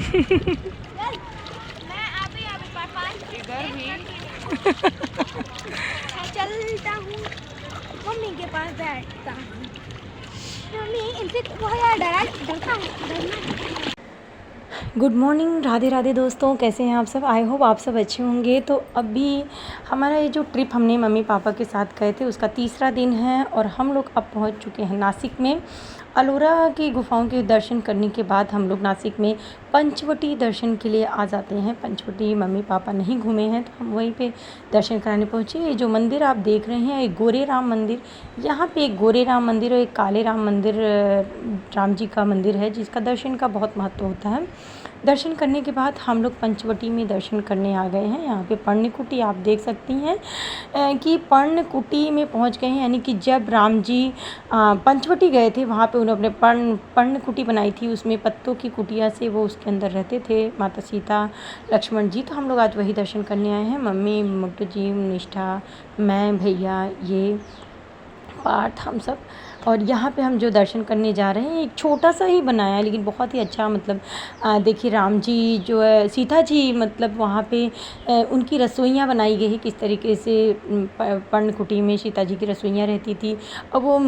इधर भी चलता हूँ, मम्मी के पास बैठता हूँ। मम्मी इनसे बहुत ज़्यादा डरता हूँ। गुड मॉर्निंग, राधे राधे दोस्तों, कैसे हैं आप सब। आई होप आप सब अच्छे होंगे। तो अभी हमारा ये जो ट्रिप हमने मम्मी पापा के साथ गए थे उसका तीसरा दिन है और हम लोग अब पहुंच चुके हैं नासिक में। अलोरा की गुफाओं के दर्शन करने के बाद हम लोग नासिक में पंचवटी दर्शन के लिए आ जाते हैं। पंचवटी मम्मी पापा नहीं घूमे हैं तो हम वहीं पे दर्शन कराने पहुँचे। ये जो मंदिर आप देख रहे हैं, एक गोरे राम मंदिर, यहाँ पे एक गोरे राम मंदिर और एक काले राम मंदिर, राम जी का मंदिर है जिसका दर्शन का बहुत महत्व होता है। दर्शन करने के बाद हम लोग पंचवटी में दर्शन करने आ गए हैं। यहाँ पे पर्णकुटी आप देख सकती हैं कि पर्णकुटी में पहुँच गए हैं, यानी कि जब राम जी पंचवटी गए थे वहाँ पे उन्होंने पर्णकुटी बनाई थी। उसमें पत्तों की कुटिया से वो उसके अंदर रहते थे, माता सीता लक्ष्मण जी। तो हम लोग आज वही दर्शन करने आए हैं, मम्मी, मुट्टू जी, निष्ठा, मैं, भैया, ये पाठ, हम सब। और यहाँ पे हम जो दर्शन करने जा रहे हैं एक छोटा सा ही बनाया है लेकिन बहुत ही अच्छा, मतलब देखिए राम जी जो है, सीता जी मतलब वहाँ पे उनकी रसोइयाँ बनाई गई है। किस तरीके से पर्णकुटी में सीता जी की रसोइयाँ रहती थी और वो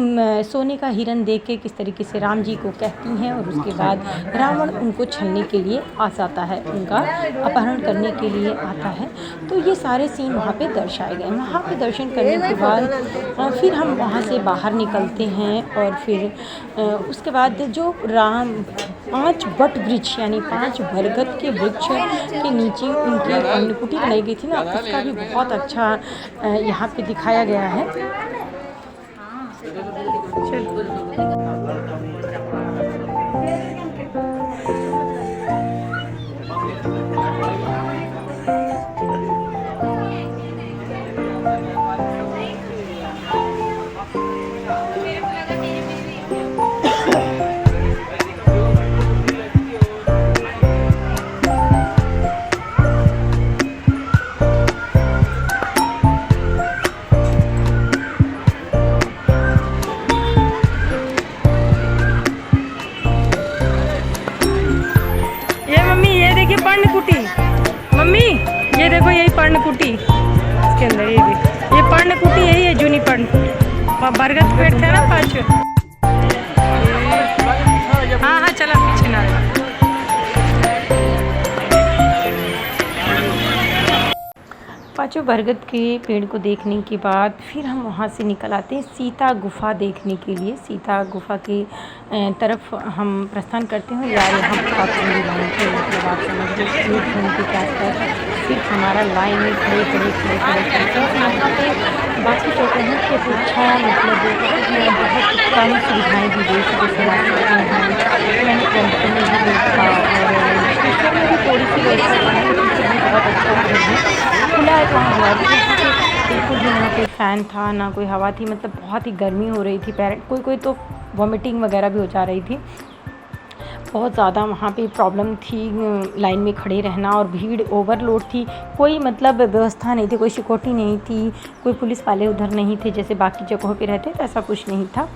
सोने का हिरन देख के किस तरीके से राम जी को कहती हैं और उसके बाद रावण उनको छलने के लिए आ जाता है, उनका अपहरण करने के लिए आता है। तो ये सारे सीन वहाँ पे दर्शाए गए हैं। वहाँ पे दर्शन करने के बाद फिर हम वहाँ से बाहर निकलते हैं और फिर उसके बाद जो 5 वट वृक्ष यानी 5 बरगद के वृक्ष के नीचे उनकी अन्नकूटी बनाई गई थी ना, उसका भी बहुत अच्छा यहाँ पे दिखाया गया है। पर्णकुटी, मम्मी ये देखो, यही पर्णकुटी इसके अंदर, ये पर्णकुटी यही है, जूनी पर्णकुटी। बरगद पेड़ थे ना 5। हाँ हाँ चलो पीछे ना। पाँचों बरगद के पेड़ को देखने के बाद फिर हम वहाँ से निकल आते हैं सीता गुफा देखने के लिए। सीता गुफा की तरफ हम प्रस्थान करते हैं। यार यहाँ पर लाइन थे, मतलब आप समझ लो 1 घंटे के आसपास सिर्फ हमारा लाइन में खड़े यहाँ पे बाकी जो हैं कि अच्छा, मतलब बहुत कम सुविधाएँ दी गई थी, जैसे मैंने टेम्पल में भी देखा और में भी थोड़ी सी व्यवस्था बहुत अच्छा खुला है। तो वहाँ बिल्कुल भी ना कोई फ़ैन था ना कोई हवा थी, मतलब बहुत ही गर्मी हो रही थी। कोई तो वॉमिटिंग वगैरह भी हो जा रही थी, बहुत ज़्यादा वहाँ पे प्रॉब्लम थी लाइन में खड़े रहना और भीड़ ओवरलोड थी। कोई मतलब व्यवस्था नहीं थी, कोई सिक्योरिटी नहीं थी, कोई पुलिस वाले उधर नहीं थे जैसे बाकी जगहों पे रहते थे, ऐसा कुछ नहीं था।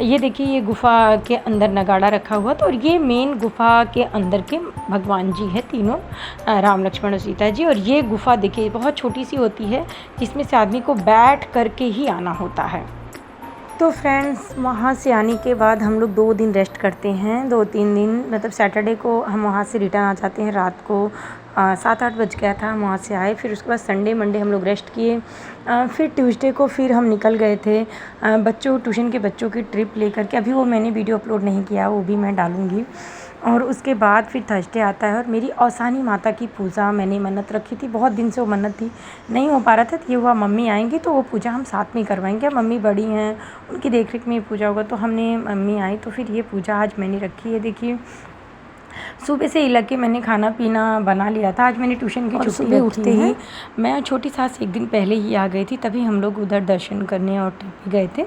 ये देखिए, ये गुफ़ा के अंदर नगाड़ा रखा हुआ था और ये मेन गुफ़ा के अंदर के भगवान जी है तीनों, राम, लक्ष्मण और सीता जी। और ये गुफ़ा देखिए बहुत छोटी सी होती है जिसमें से आदमी को बैठ करके ही आना होता है। तो फ्रेंड्स, वहाँ से आने के बाद हम लोग 2 दिन रेस्ट करते हैं, 2-3 दिन, मतलब सैटरडे को हम वहाँ से रिटर्न आ जाते हैं। रात को 7-8 बज गया था, हम वहाँ से आए। फिर उसके बाद संडे मंडे हम लोग रेस्ट किए। फिर ट्यूसडे को फिर हम निकल गए थे बच्चों, ट्यूशन के बच्चों की ट्रिप लेकर के। अभी वो मैंने वीडियो अपलोड नहीं किया, वो भी मैं डालूँगी। और उसके बाद फिर थर्सडे आता है और मेरी औसानी माता की पूजा मैंने मन्नत रखी थी, बहुत दिन से वो मन्नत थी, नहीं हो पा रहा था। तो ये हुआ मम्मी आएंगी तो वो पूजा हम साथ में करवाएंगे। मम्मी बड़ी हैं, उनकी देखरेख में ये पूजा होगा, तो हमने, मम्मी आई तो फिर ये पूजा आज मैंने रखी है। देखिए सुबह से ही लग के मैंने खाना पीना बना लिया था। आज मैंने ट्यूशन की छुट्टी में उठते ही मैं और छोटी सास 1 दिन पहले ही आ गई थी, तभी हम लोग उधर दर्शन करने और ट्रिप गए थे।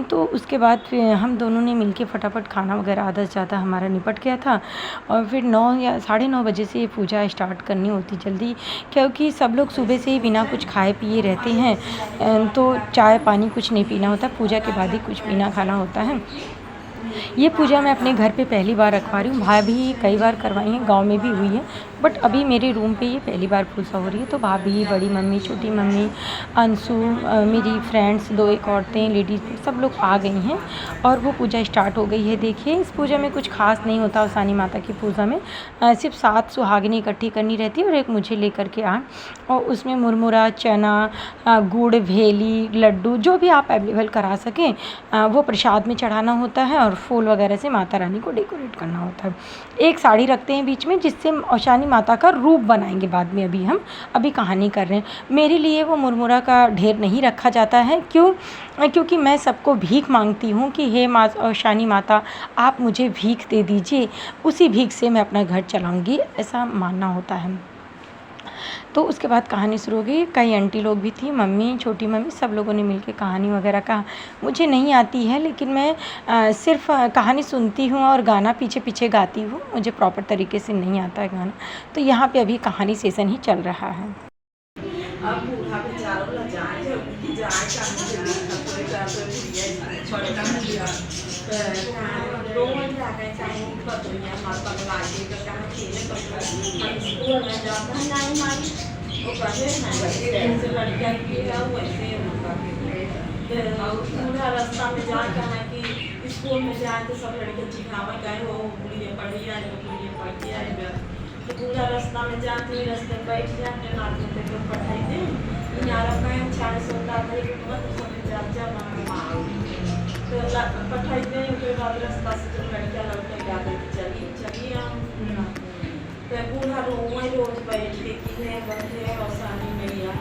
तो उसके बाद फिर हम दोनों ने मिलके फटाफट खाना वगैरह आधा से ज़्यादा हमारा निपट गया था और फिर 9 या 9:30 बजे से ये पूजा स्टार्ट करनी होती जल्दी, क्योंकि सब लोग सुबह से ही बिना कुछ खाए पिए रहते हैं। तो चाय पानी कुछ नहीं पीना होता, पूजा के बाद ही कुछ पीना खाना होता है। ये पूजा मैं अपने घर पे पहली बार रखवा रही हूँ। भाभी कई बार करवाई हैं, गांव में भी हुई है, बट अभी मेरे रूम पे ये पहली बार पूजा हो रही है। तो भाभी, बड़ी मम्मी, छोटी मम्मी, अंशु, मेरी फ्रेंड्स 2 एक औरतें, लेडीज़ सब लोग आ गई हैं और वो पूजा स्टार्ट हो गई है। देखिए, इस पूजा में कुछ खास नहीं होता उसानी माता की पूजा में, सिर्फ 7 सुहागिनी इकट्ठी करनी रहती है और एक मुझे लेकर के आए और उसमें मुरमुरा, चना, गुड़, भेली, लड्डू जो भी आप अवेलेबल करा सकें वो प्रसाद में चढ़ाना होता है और फूल वगैरह से माता रानी को डेकोरेट करना होता है। एक साड़ी रखते हैं बीच में जिससे औशानी माता का रूप बनाएंगे बाद में। अभी कहानी कर रहे हैं। मेरे लिए वो मुरमुरा का ढेर नहीं रखा जाता है। क्योंकि मैं सबको भीख मांगती हूँ कि हे माँ औशानी माता, आप मुझे भीख दे दीजिए, उसी भीख से मैं अपना घर चलाऊँगी, ऐसा मानना होता है। तो उसके बाद कहानी शुरू हो गई। कई आंटी लोग भी थी, मम्मी, छोटी मम्मी, सब लोगों ने मिलके कहानी वगैरह कहा। मुझे नहीं आती है, लेकिन मैं सिर्फ कहानी सुनती हूँ और गाना पीछे पीछे गाती हूँ। मुझे प्रॉपर तरीके से नहीं आता है गाना। तो यहाँ पे अभी कहानी सेशन ही चल रहा है। पूरा रास्ता में जा कहा कि स्कूल में जाए तो सब लड़के चिढ़ावा गए हो, बुढ़िया पढ़ी आए, बुढ़िया पढ़ के आए। तो पूरा रास्ता में जाते हुए रास्ते में बैठ जाते नाथ में तक पढ़ाई दे यार मैं छाड़ सोता था कि मत सब जा तो पढ़ाई दे के बाद रास्ता से जो लड़कियां लड़के जाते चली हम तो बूढ़ा रोज बैठ के कि है बंदे औसानी मैया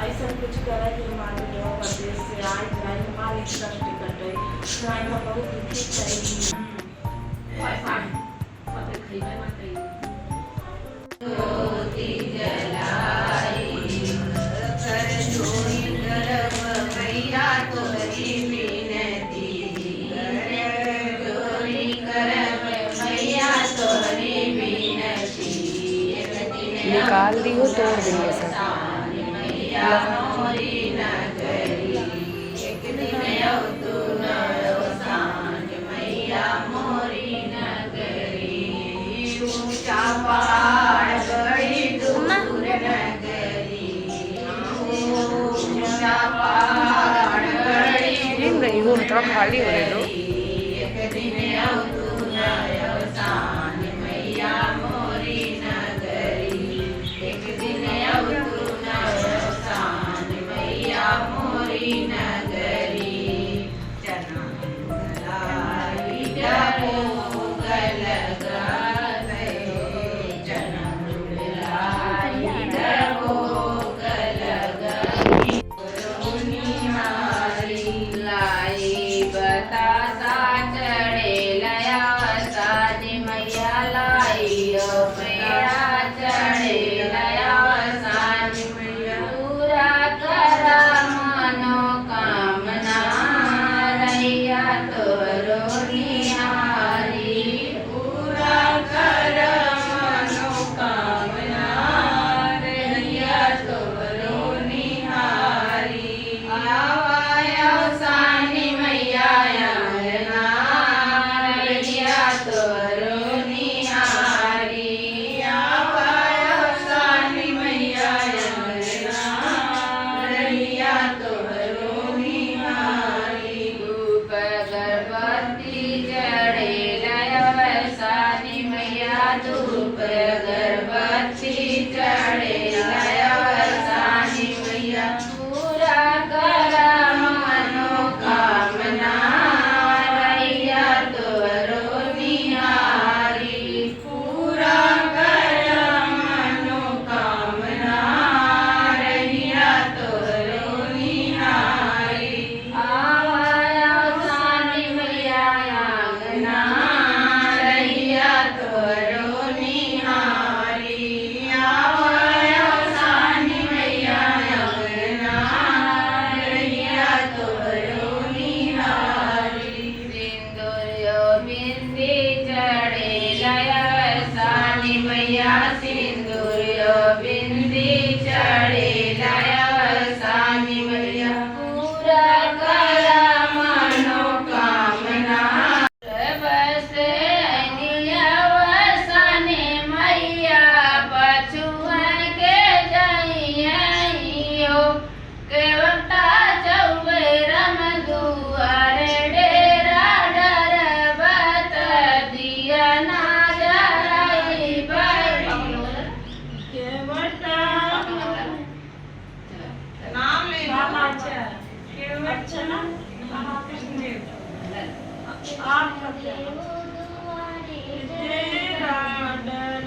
ऐसा कुछ करे कि हमारे लोग प्रदेश से आए जाए हमारे कष्ट कटे नहीं हम बहुत दुखी चाहिए। निकाल दी हो, तोड़ देंगे सब। रही हो थोड़ा खाली हो रहे लो। आप क्या तेरा डल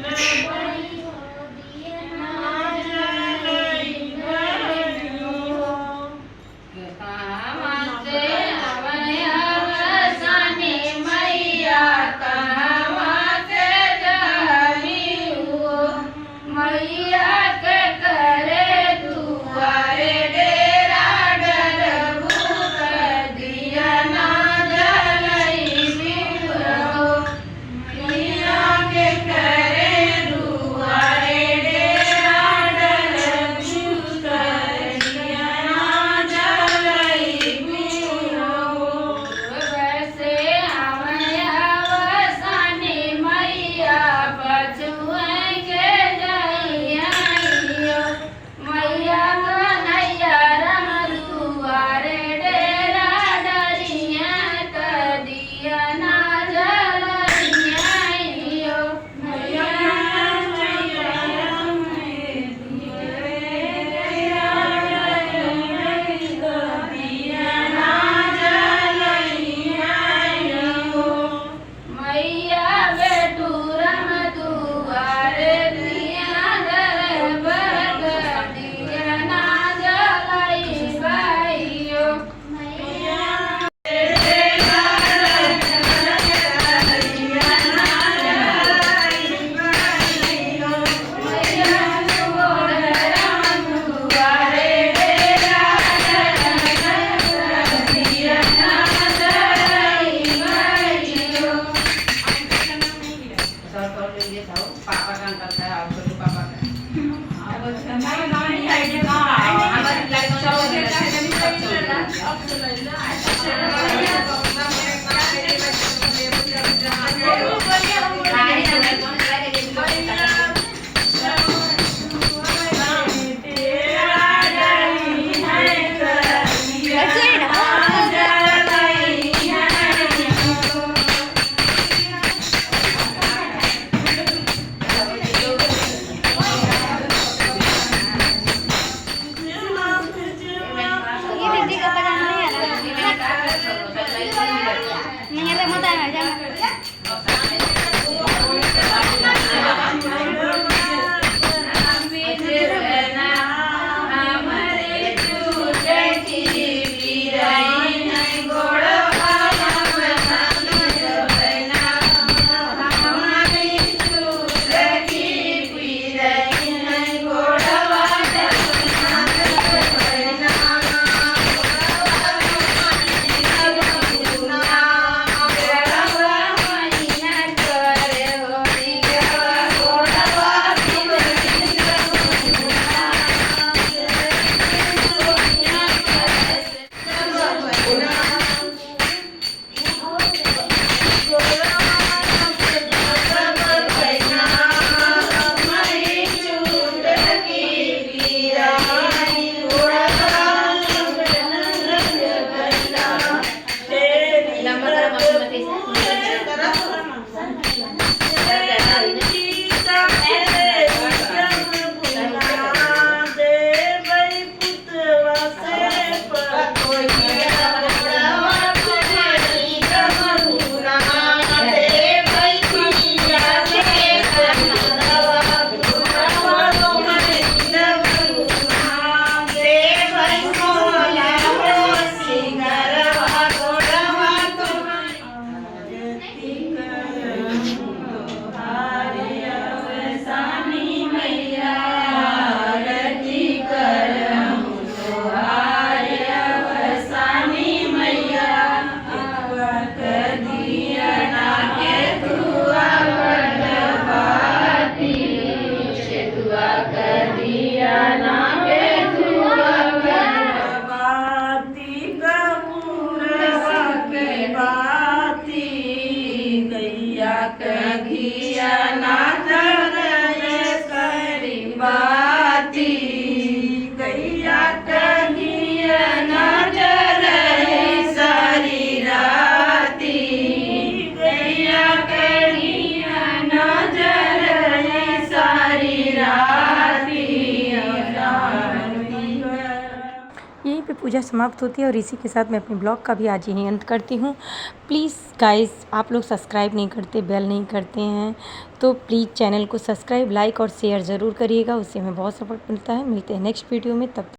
पूजा समाप्त होती है और इसी के साथ मैं अपने ब्लॉग का भी आज यहीं अंत करती हूँ। प्लीज़ गाइस, आप लोग सब्सक्राइब नहीं करते, बेल नहीं करते हैं, तो प्लीज़ चैनल को सब्सक्राइब, लाइक और शेयर ज़रूर करिएगा, उससे हमें बहुत सपोर्ट मिलता है। मिलते हैं नेक्स्ट वीडियो में, तब